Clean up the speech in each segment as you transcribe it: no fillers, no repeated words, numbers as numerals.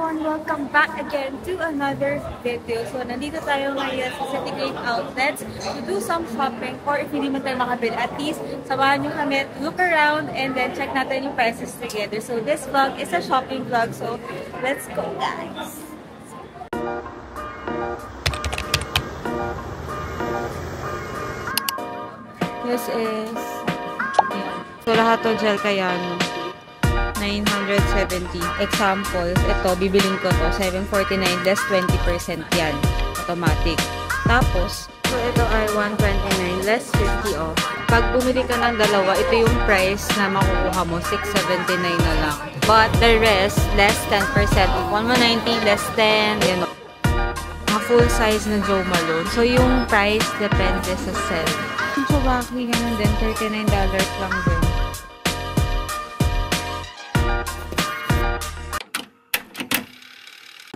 everyone! Welcome back again to another video. So, nandito tayo ngayon sa City Gate Outlets to do some shopping, or if hindi man tayo makabili, at least samahan nyo kami to look around and then check natin yung prices together. So, this vlog is a shopping vlog. So, let's go, guys! This is... So, lahat to gel Kayano. 970. Examples, ito, bibiling ko to. 749 less 20% yan. Automatic. Tapos, so ito ay 129 less 50 off. Pag bumili ka ng dalawa, ito yung price na makukuha mo. 679 na lang. But the rest, less 10%. 190 less 10. Yan. Mga full size na Jo Malone. So, yung price depende sa set. Yung Chobaki, ganun din. $39 lang din.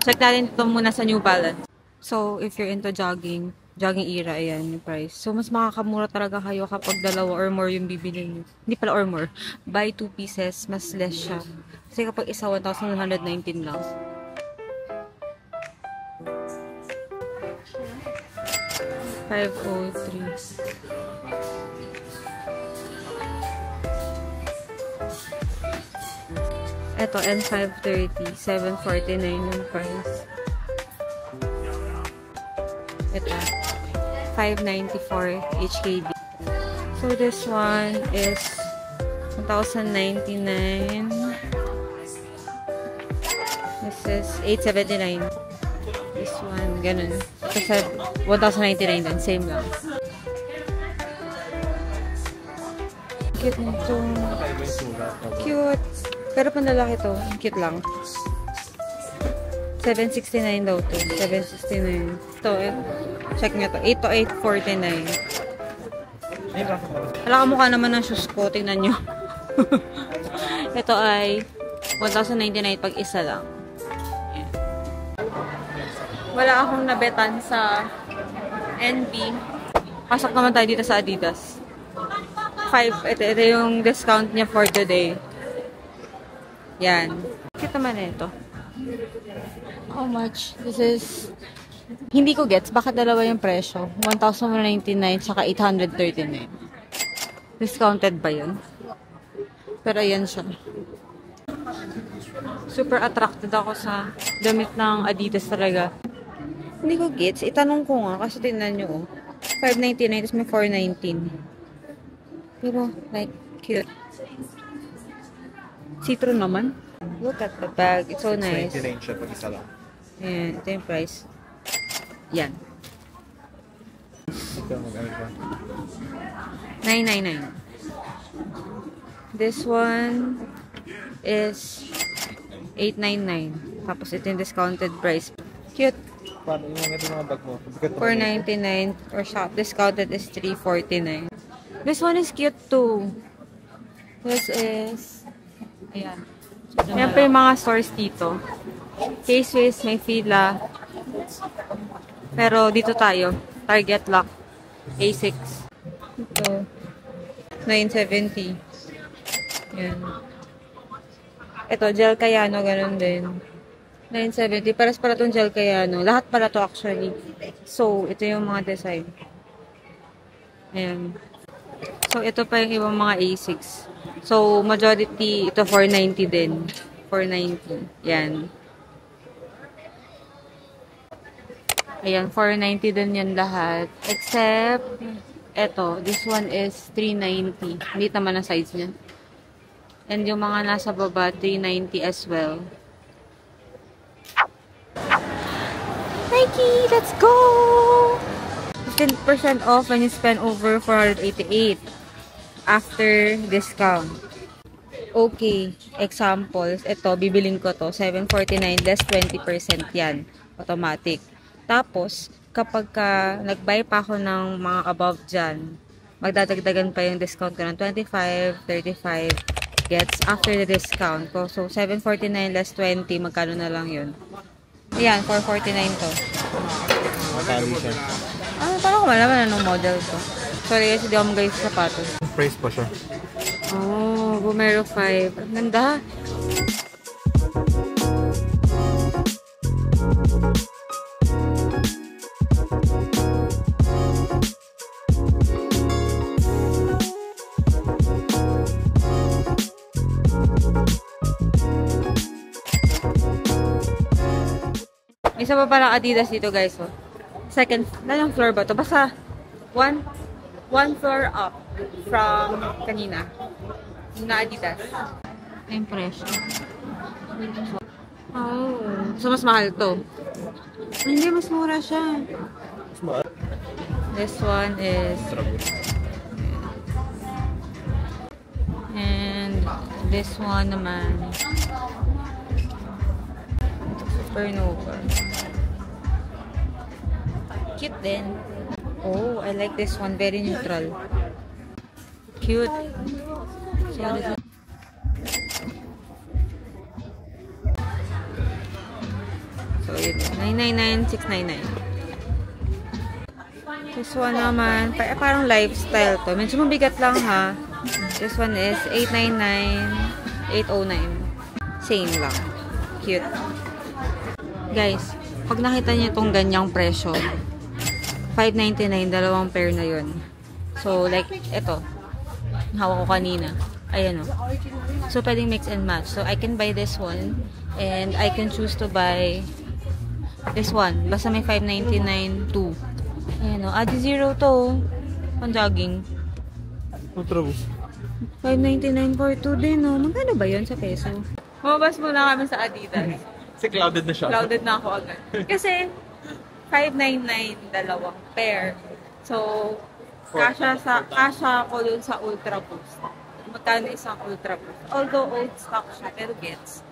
Check natin ito muna sa New Balance. So, if you're into jogging era, ayan yung price. So, mas makakamura talaga kayo kapag dalawa or more yung bibili nyo. Hindi pala or more. Buy 2 pieces, mas less siya. Kasi kapag isa, 1,119 lang. $503. Ito, N530. $749 yung price. Ito, $594 HKD. So, this one is $1,099. This is $879. This one, ganun. Kasi $1,099 din. Same lang. Cute nito. Cute. Pero panlalaki to. Cute lang. $769 daw to. $769. Ito eh. Check nyo to. 8 to 849. Wala kamukha naman ng shoes ko. Tingnan nyo. Ito ay $1,099 pag isa lang. Ayan. Wala akong nabetan sa NB. Pasok naman tayo dito sa Adidas. 5. Ito yung discount niya for today. Yan. Cute naman ito. How much? This is... Hindi ko gets. Bakit dalawa yung presyo? 1,199 saka 839. Discounted ba yun? Pero ayan siya. Super attracted ako sa damit ng Adidas talaga. Hindi ko gets. Itanong ko nga kasi tingnan nyo. 599 tapos may 419. Pero like cute. Citron naman. Look at the bag. It's so nice. 99 siya pag isa lang. Ayan. Ito yung price. Yan. Ito mag-ano ba? $999. This one is $899. Tapos ito yung discounted price. Cute. Paano yung mga bag mo? $499 or shop discounted is $349. This one is cute too. This is ayan. Yan pa yung mga stores dito. K-Swiss, may fila. Pero dito tayo. Target Lock. A6. Ito. $970. Yan. Ito, gel Kayano. Ganun din. $970. Paras para itong gel Kayano. Lahat para to actually. So, ito yung mga design. Ayan. So, ito pa yung ibang mga A6. So, majority, ito $490 din. $490. Yan. Ayan, $490 din yan lahat. Except, ito, this one is $390. Hindi naman ang size niya. And yung mga nasa baba, $390 as well. Nike, let's go! 15% off when you spend over $488 after discount. Okay, examples. Ito, bibiling ko to. $749 less 20% yan. Automatic. Tapos, kapag nag-buy pa ako ng mga above dyan, magdadagdagan pa yung discount ko ng 25, 35 gets after the discount ko. So, $749 less 20, magkano na lang yun? Ayan, $449 to. Matali siya. Paano ko malaman anong model to? Sorry, kasi di ako magaling sa sapatos. Price pa siya. Oh, Vomero 5. Ang ganda. May isa pa palang Adidas dito, guys. Oh. Second, ilang floor ba to? Basta, one floor up from kanina. Na Adidas. Impression. Oh. So, mas mahal to. Hindi, mas mura siya. Mas mahal. This one is... And this one naman. Supernova. Cute din. Oh, I like this one. Very neutral. Cute. So, this one. So, yun. 999, 699. This one naman, parang lifestyle to. Medyo mabigat lang ha. This one is 899, 809. Same lang. Cute. Guys, pag nakita niyo itong ganyang presyo, 599, dalawang pair na yun. So, like, ito. Hawak ko kanina. Ayan o. So, pwedeng mix and match. So, I can buy this one. And I can choose to buy this one. Basta may 599 too. Ayan o. Adi Zero to. Pang jogging. Ultra Boost. 599 for 2 din o. Magkano ba yun sa peso? Mabas muna kami sa Adidas. Kasi clouded na siya. Clouded na ako agad. Kasi 599 dalawang pair. So, kasha ko dun sa Ultra Boost. Magkano isang Ultra Boost? Although old stock siya, pero gets.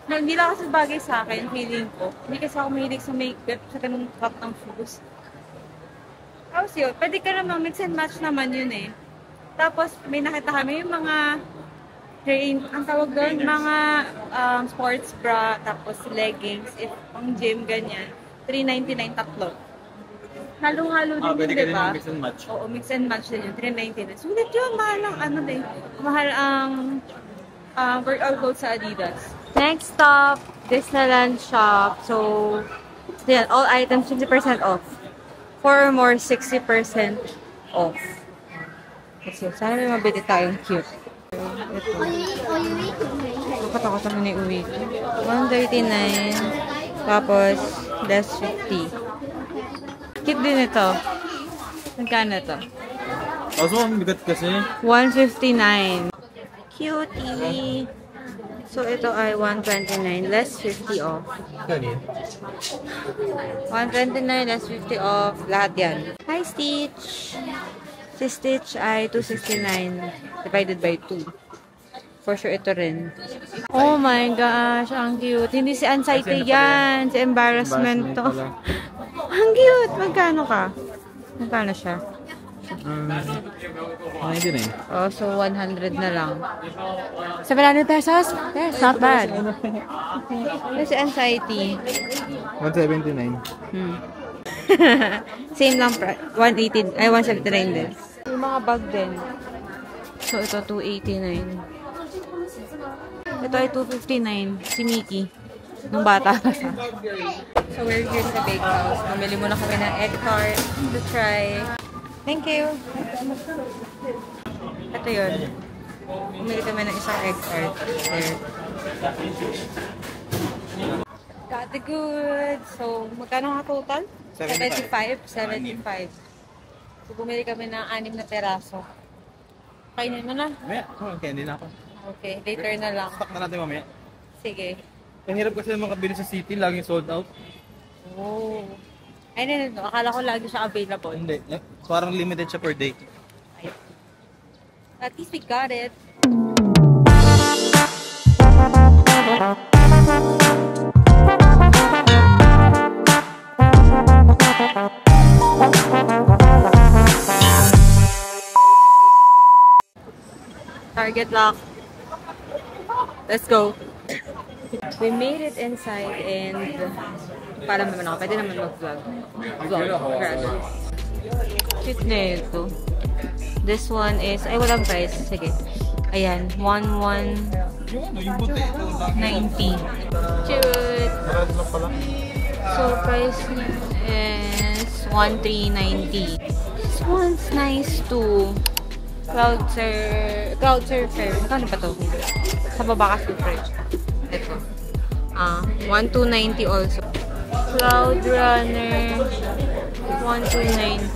No, hindi lang kasi bagay sa akin, feeling ko. Hindi kasi ako mahilig sa makeup, sa ganung cut ng shoes. Tapos yun, pwede ka naman mix and match naman yun eh. Tapos may nakita kami yung mga ang tawag doon, mga sports bra, tapos leggings, if pang gym, ganyan. 399 tatlo. Halo-halo din pwede yun, ka diba? din mix and match. Oo, mix and match din yun. 399. Sulit yun, mahal ang ano din. Mahal ang workout clothes sa Adidas. Next stop, Disneyland shop. So, yan, all items 50% off. 4 or more, 60% off. Kasi sana may mabili tayong cute. Ito. Katakot naman ni uwi. 139. Tapos, less 50. Cute din ito. Magkano ito? Kaso ang bigat kasi. 159. Cutie! So, ito ay 129. Less 50 off. Ganyan. 129, less 50 off. Lahat yan. Hi, Stitch! Si Stitch ay 269. Divided by 2. For sure, ito rin. Oh my gosh, ang cute. Hindi si anxiety yan. Si embarrassment to. Ang cute! Magkano ka? Magkano siya? 99. Oh, so 100 na lang. 700 pesos? Yes, not bad. This is anxiety. 179. Same lang, 180, ay 179 din. Yung mga bag din. So, ito 289. Ito ay 259. Si Mickey. Nung bata pa siya. So, we're here sa bake house. Mamili muna kami ng egg tart to try. Thank you. Ito yun. Umili kami ng isang egg tart. There. Got the goods. So, magkano nga total? 75. So, bumili kami ng 6 na peraso. Kainin mo na. Mamaya. Okay, hindi na ako. Okay, later na lang. Stock na natin mamaya. Sige. Ang hirap kasi makabili sa city. Laging sold out. Oh. Ay, no. Akala ko lagi siya available. Hindi. Parang limited siya per day. At least we got it. Target lock. Let's go. We made it inside and parang naman ako. Pwede naman mag-vlog. Grabe. Cute na ito. This one is, ay walang price. Sige. Ayan. 1190. Cute. So, price is 1390. This one's nice too. Cloud Surfer. Magkano pa to? Sa baba kasi price. Ito. 1290 also. Cloud Runner 1290.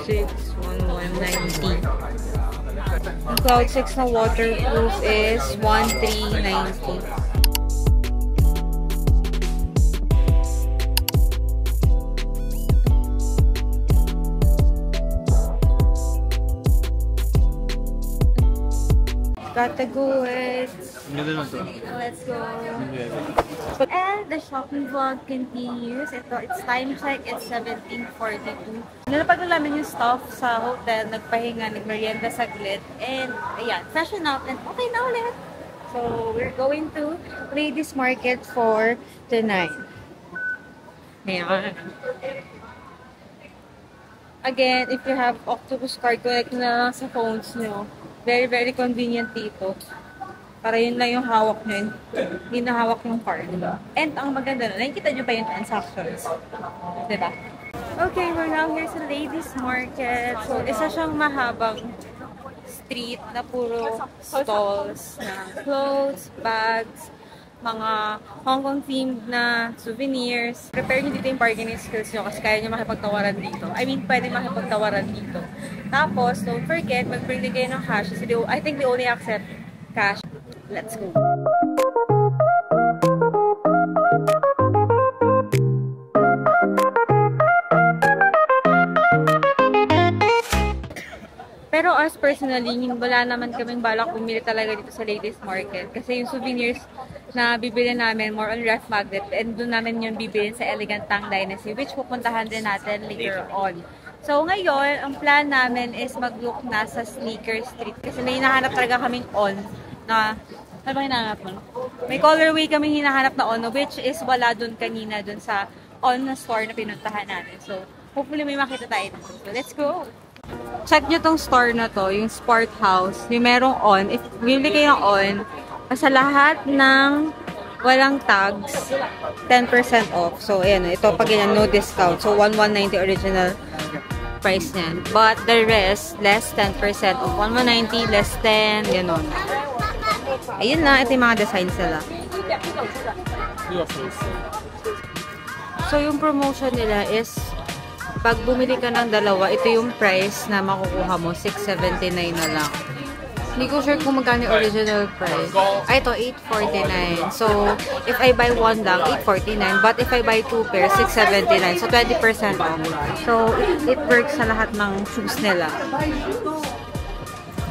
6 1190. Ang Cloud 6 na waterproof is 1390. Gotta go it. Let's go. And the shopping vlog continues. It's time check. It's 17:42. Nalapag na namin yung stuff sa hotel. Nagpahinga, nagmerienda saglit. And ayan, freshen up and okay na ulit. So we're going to Ladies Market for tonight. Ayan. Again, if you have Octopus card, connect na lang sa phones nyo. Very, very convenient dito. Para yun lang yung hawak nyo. Hindi na hawak yung card. And ang maganda na, nakikita nyo pa yung transactions. Diba? Okay, we're now here sa Ladies Market. So, isa siyang mahabang street na puro stalls na clothes, bags, mga Hong Kong themed na souvenirs. Prepare nyo dito yung bargaining skills nyo kasi kaya nyo makipagtawaran dito. I mean, pwede makipagtawaran dito. Tapos, don't forget, mag-bring din kayo ng cash. Kasi I think they only accept cash. Let's go! Pero us personally, wala naman kaming balak bumili talaga dito sa Ladies Market. Kasi yung souvenirs na bibili namin, more on ref magnet, and doon namin yung bibili sa Elegant Tang Dynasty, which pupuntahan din natin later on. So ngayon, ang plan namin is mag-look na sa Sneaker Street. Kasi may hinahanap talaga kaming on na, ano ba hinahanap mo? May colorway kaming hinahanap na on, which is wala doon kanina, doon sa on na store na pinuntahan natin. So hopefully may makita tayo dito. So let's go! Check nyo tong store na to, yung Sport House. Yung merong on. If bibili kayo ng on, sa lahat ng walang tags, 10% off. So, ayan. Ito, pag ganyan, no discount. So, 1190 original price niyan. But the rest, less 10% off. 1190, less 10, gano'n. Ayun na. Ito yung mga designs nila. So, yung promotion nila is pag bumili ka ng dalawa, ito yung price na makukuha mo, 679 na lang. Hindi ko sure kung magkano yung original price. Ay, ito, 849. So, if I buy one lang, 849. But if I buy two pairs, 679. So, 20% off. So, it works sa lahat ng shoes nila.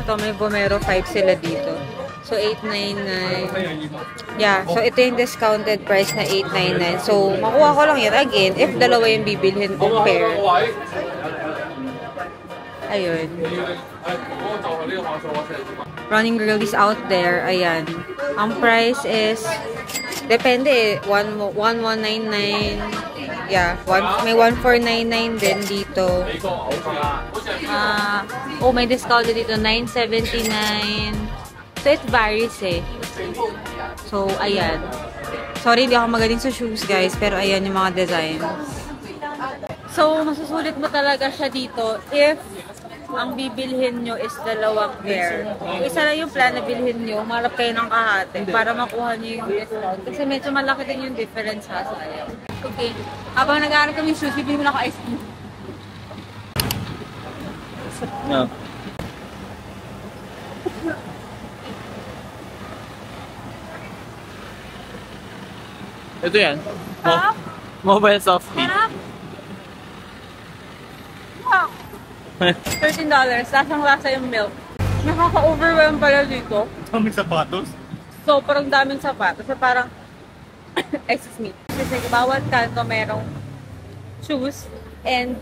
Ito, may Vomero 5 sila dito. So, 899. Yeah. So, ito yung discounted price na 899. So, makuha ko lang yan. Again, if dalawa yung bibilhin kong pair. Ayun. Running girlies out there. Ayan. Ang price is, depende eh. 1199. Yeah. May 1499 din dito. May discount dito. 979. So, it varies eh. So, ayan. Sorry, hindi ako magaling sa shoes, guys. Pero, ayan yung mga designs. So, masusulit mo talaga siya dito if ang bibilhin nyo is dalawang pair. Isa lang yung plan na bilhin nyo, marap kayo ng kahate para makuha nyo yung discount. Kasi medyo malaki din yung difference ha. So, ayan. Okay. Habang nag-aaral kami shoes, bibili mo na ako ice cream. No. Ito yan. Mobile soft tea. Wow. $13. Lasang-lasa yung milk. Nakaka-overwhelm pala dito. Daming sapatos. So, parang daming sapatos. So, parang, excuse me. Kasi bawat kanto merong shoes. And,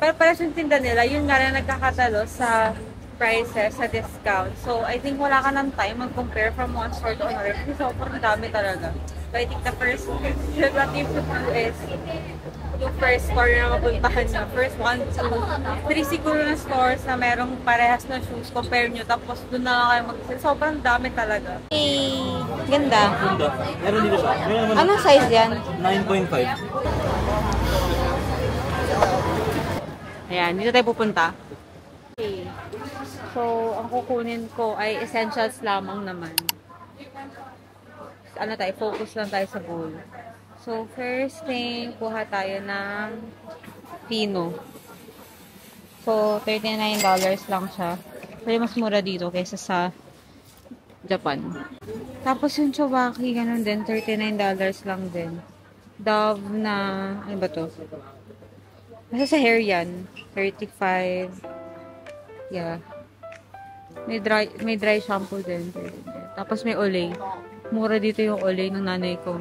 para yung tinda nila, yun nga na nagkakatalo sa prices, sa discount. So, I think wala ka ng time mag-compare from one store to another. Kasi sobrang dami talaga. So, I think the first what you should do is yung first store na mapuntahan nyo. First 1, 2, 3 siguro na stores na merong parehas na shoes. Compare nyo. Tapos doon na lang kayo mag-sell. Sobrang dami talaga. Hey! Ganda. Ganda. Meron dito siya. Anong size yan? 9.5. Ayan, dito tayo pupunta. Okay. So, ang kukunin ko ay essentials lamang naman. ano tayo, focus lang tayo sa goal. So, first thing, kuha tayo ng Pino. So, $39 lang siya. Pero mas mura dito kaysa sa Japan. Tapos yung Chobaki, ganun din, $39 lang din. Dove na, ano ba to? Basta sa hair yan. 35. Yeah. May dry shampoo din. Tapos may Olay. Mura dito yung Olay ng nanay ko.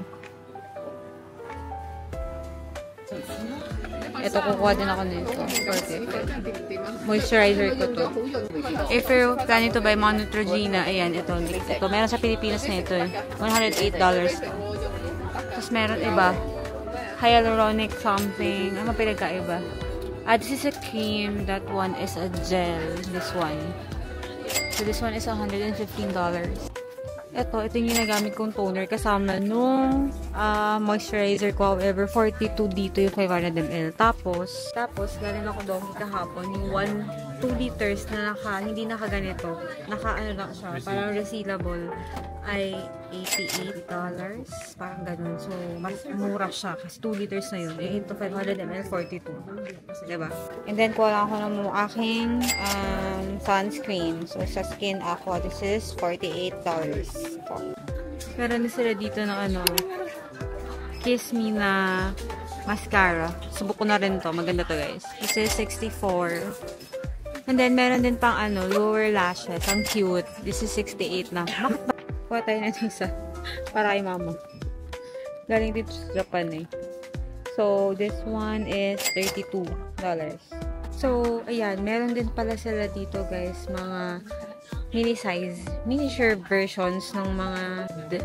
Ito, kukuha din ako nito. Moisturizer ko to. If you're planning to buy mga Neutrogena, ayan, ito. Meron sa Pilipinas na ito eh. $108 to. Tapos meron iba. Hyaluronic something. Ano pinagkaiba? This is a cream. That one is a gel. This one. So, this one is $115. Ito yung ginagamit kong toner kasama nung moisturizer ko. However, 42 dito yung 500 ml. Tapos, galing ako doon kahapon yung 2 liters na hindi nakaganito. Ano lang siya, parang resealable ay $88. Parang ganun. So, mas mura siya kasi 2 liters na yun. Ito 500 ml, 42. Diba? And then, kuha lang ako ng aking sunscreen. So, sa Skin Aqua, this is $48. Meron na sila dito ng Kiss Me na mascara. Subok ko na rin to. Maganda to, guys. This is $64. And then, meron din pang lower lashes. Ang cute. This is $68 na. Bakit ba? Kuha tayo na isa. Para kay mama. Galing dito sa Japan eh. So, this one is $32. So, ayan. Meron din pala sila dito, guys. Mga miniature versions ng mga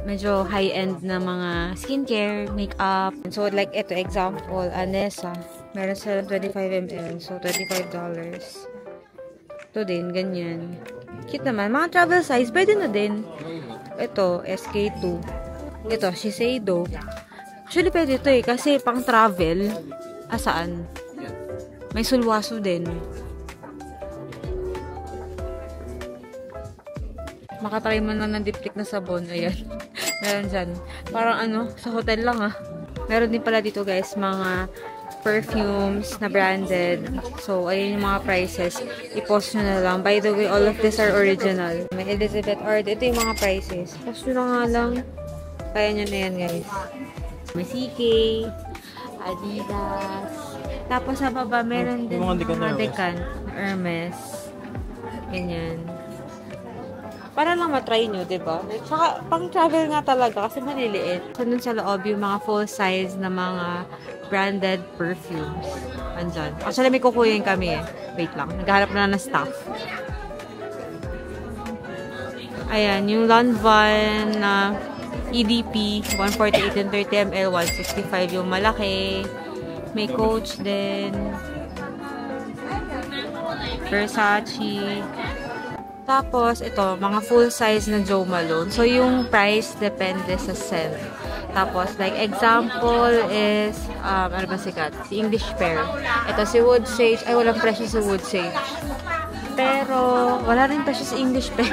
medyo high-end na mga skincare, makeup. So, like ito, example, Anessa. Meron sila 25 ml. So, $25. Ito din, ganyan. Cute naman. Mga travel size, pwede na din. Ito, SK2. Ito, Shiseido. Actually, pwede ito eh. Kasi pang travel. Saan? May sulwaso din. Makatry mo na ng dipstick na sabon. Ayan. Meron dyan. Parang sa hotel lang ah. Meron din pala dito guys, mga perfumes na branded. So, ayun yung mga prices. I-post nyo na lang. By the way, all of these are original. May Elizabeth Ord. Ito yung mga prices. Post nyo na nga lang. Kaya nyo na yan, guys. May CK, Adidas. Tapos sa baba, meron din mga Decan, Hermes. Ganyan. Para lang matry nyo, diba? Saka, pang travel nga talaga kasi maliliit. So, dun sa loob, yung mga full size na mga branded perfumes. Andyan. Actually, may kukuyin kami eh. Wait lang. Naghahanap na ng staff. Ayan. Yung Lanvin na EDP. 148 and 30 ml. 165 yung malaki. May Coach din. Versace. Tapos, ito, mga full size na Jo Malone. So, yung price depende sa scent. Tapos, like, example is, ano ba sikat? Si English Pear. Ito, si Wood Sage. Ay, walang presyo si Wood Sage. Pero, wala rin presyo si English Pear.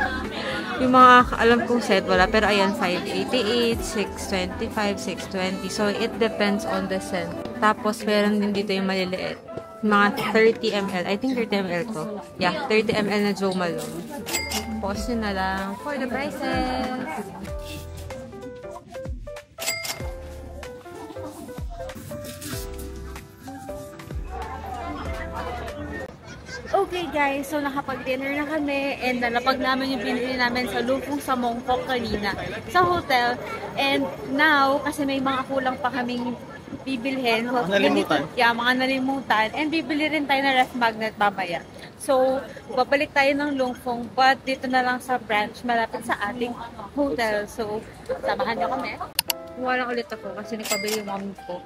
Yung mga, alam kong set, wala. Pero, ayan, 588, 625, 620. So, it depends on the scent. Tapos, meron din dito yung maliliit. Mga 30 ml. I think 30 ml to. Yeah, 30 ml na Jo Malone. Post nyo na lang for the prices. Okay guys, so nakapag-dinner na kami and nalapag namin yung pinili namin sa Lufung sa Mongkok kanina sa hotel. And now, kasi may mga kulang pa kaming bibilhin. So, mga nalimutan. And bibili rin tayo ng ref magnet mamaya. So, babalik tayo ng Lufung but dito na lang sa branch malapit sa ating hotel. So, samahan niyo kami. Kuha lang ulit ako kasi nagpabili yung mami ko.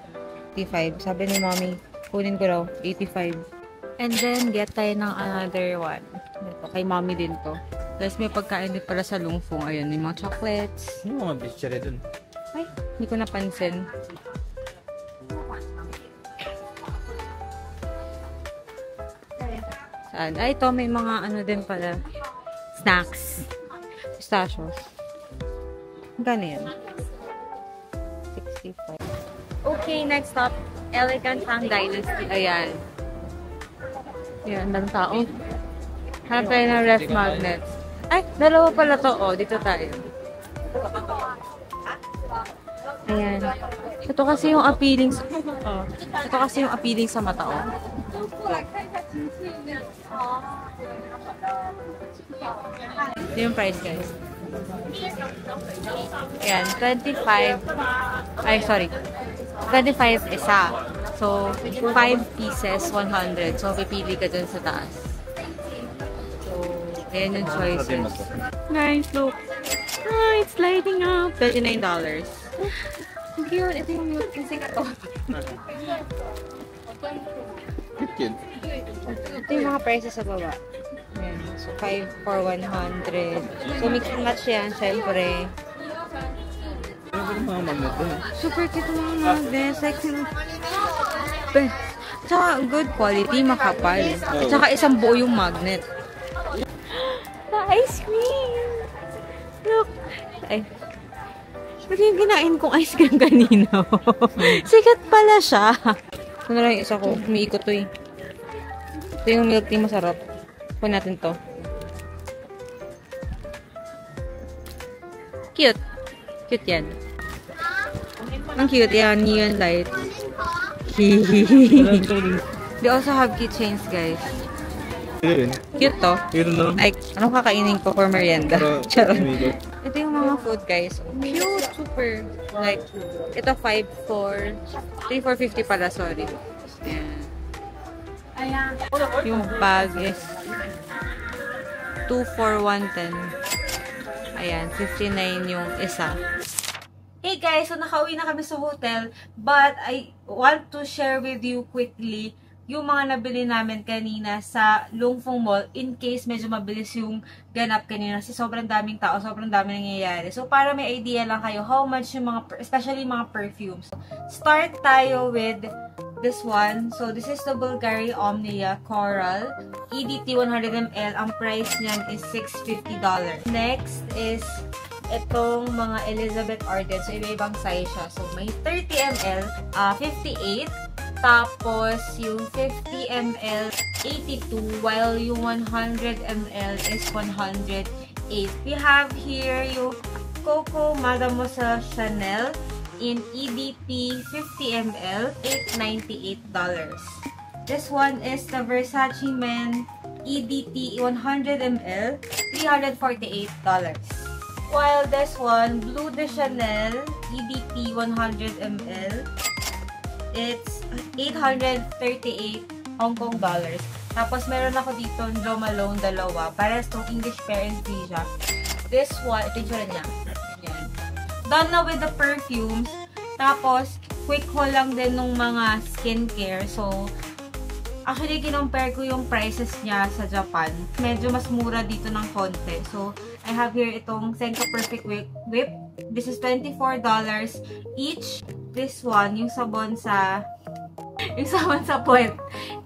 85. Sabi ni mami, kunin ko raw 85. And then, get tayo ng another one. Ito, kay mami din to. Tapos may pagkain din pala sa Lufung. Ayun, may mga chocolates. Ano mga bistya dun? Ay, hindi ko napansin. Saan? Ay, ito may mga ano din pala. Snacks. Pistachios. Gano'n yan. 35. Okay, next stop, Elegant Tang Dynasty. Ayan. Ayan, ng tao. Hanap tayo ng ref magnets. Ay, dalawa pala to. Oh, dito tayo. Ayan. Ito kasi yung appealing sa... Oh. Ito kasi yung appealing sa mata, oh. Ito yung price, guys. Ayan, 25. Ay, sorry. 25 isa. So, 5 pieces, 100. So, pipili ka dun sa taas. So, ayan yung choices. Guys, look. Ah, it's lighting up. $39. Cute. Ito yung sikat to. Cute. Ito yung mga prices sa baba. Ayan. So, 5 for 100. So, mix and match yan, syempre. Ano ba yung mga magnet doon? Super cute yung mga magnets. Like, tsaka good quality, makapal. At saka isang buo yung magnet. The ice cream! Look! Ay. Ito yung kinain kong ice cream kanina. Sikat pala siya. Ito na lang yung isa ko. Umiikot to eh. Ito yung milk tea masarap. Kunin natin to. Cute. Cute yan. Ang cute yan. Neon light. They also have keychains, guys. Cute to. Like, anong kakainin ko for merienda? Charot. Ito yung mga food, guys. Cute. Super. Like, ito 5 for... 3 for 50 pala, sorry. Ayan. Yung bag is 2 for 110. Ayan, 59 yung isa. Hey guys, so nakauwi na kami sa hotel, but I want to share with you quickly yung mga nabili namin kanina sa Lungfeng Mall in case medyo mabilis yung ganap kanina kasi sobrang daming tao, sobrang daming nangyayari. So para may idea lang kayo how much yung mga, especially mga perfumes. Start tayo with this one. So this is the Bulgari Omnia Coral EDT 100ml. Ang price niyan is $650. Next is itong mga Elizabeth Arden. So, iba-ibang size siya. So, may 30ml, 58. Tapos, yung 50ml, 82. While yung 100ml is 108. We have here yung Coco Mademoiselle Chanel in EDT 50ml, $898. This one is the Versace Men EDT 100ml, $348. While this one, Bleu de Chanel EDT 100ml, it's $838 Hong Kong dollars. Tapos meron ako dito Jo Malone dalawa, parehas tong English Pear and Freesia. This one, ito yung tsura niya. Yan. Done na with the perfumes. Tapos quick haul lang din ng mga skincare. So actually, kinompare ko yung prices niya sa Japan. Medyo mas mura dito ng konti. So, I have here itong Senka Perfect Whip. This is $24 each. This one, yung sabon sa puwet.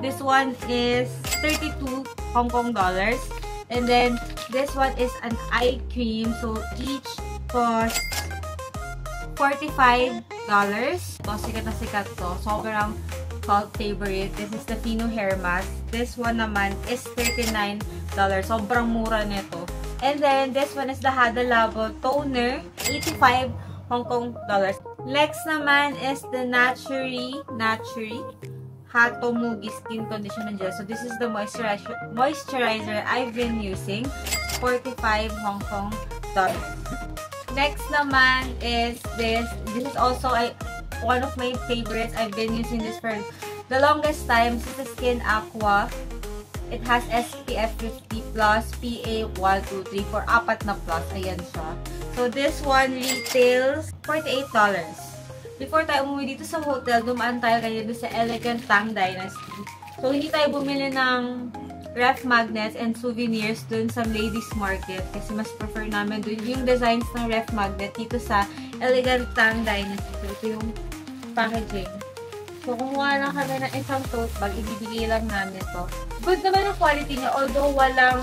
This one is 32 Hong Kong dollars. And then, this one is an eye cream. So, each costs $45. Ito, sikat na sikat to. Sobrang cult favorite. This is the Fino Hair Mask. This one naman is $39. Sobrang mura nito. And then, this one is the Hada Labo Toner. 85 Hong Kong dollars. Next naman is the Naturi Hato Mugi Skin Conditioner Gel. So, this is the moisturizer I've been using. 45 Hong Kong dollars. Next naman is this. This is also one of my favorites. I've been using this for the longest time. This is the Skin Aqua. It has SPF 50+, PA123 for 4 na plus. Ayan siya. So, this one retails $48. Before tayo umuwi dito sa hotel, dumaan tayo kanina sa Elegant Tang Dynasty. So, hindi tayo bumili ng ref magnets and souvenirs dun sa ladies market kasi mas prefer namin dun yung designs ng ref magnet dito sa Elegant Tang Dynasty. So, ito yung packaging. So, kumuha lang kami ng isang tote bag, ibibigay lang namin ito. Good naman yung quality niya, although walang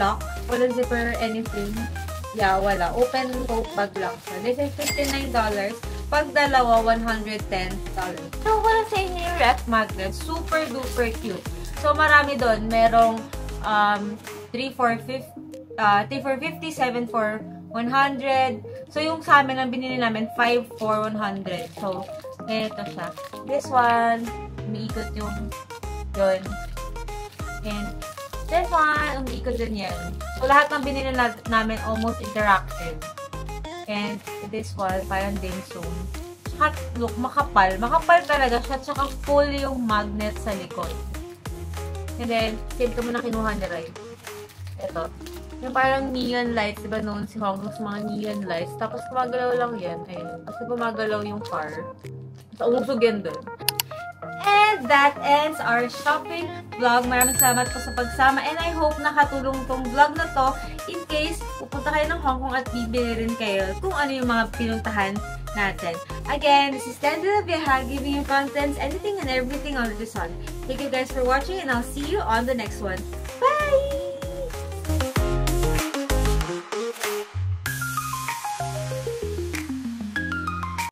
lock, walang zipper or anything. Yeah, wala. Open tote bag lang siya. This is $59. Pag dalawa, $110. So, wala sa inyo yung ref magnet. Super duper cute. So, marami doon. Merong 3 for 50, 7 for 100. So, yung sa amin, ang binili namin, 5 for 100. So, ito siya. This one, umiikot yung yun. And this one, umiikot din yan. So, lahat ng binili namin almost interactive. And this one, parang dim sum. Tsaka, look, makapal. Makapal talaga siya. Tsaka full yung magnet sa likod. And then, same ko muna kinuha ni Rai. Ito. Yung parang neon lights, diba noon si Hong Kong sa mga neon lights. Tapos gumagalaw lang yan. Ayun. Kasi gumagalaw yung car. So, umusog yan dun. And that ends our shopping vlog. Maraming salamat po sa pagsama. And I hope nakatulong tong vlog na to in case pupunta kayo ng Hong Kong at bibili rin kayo kung ano yung mga pinuntahan natin. Again, this is Dandy La Vieja giving you contents, anything and everything under the sun. Thank you guys for watching and I'll see you on the next one. Bye!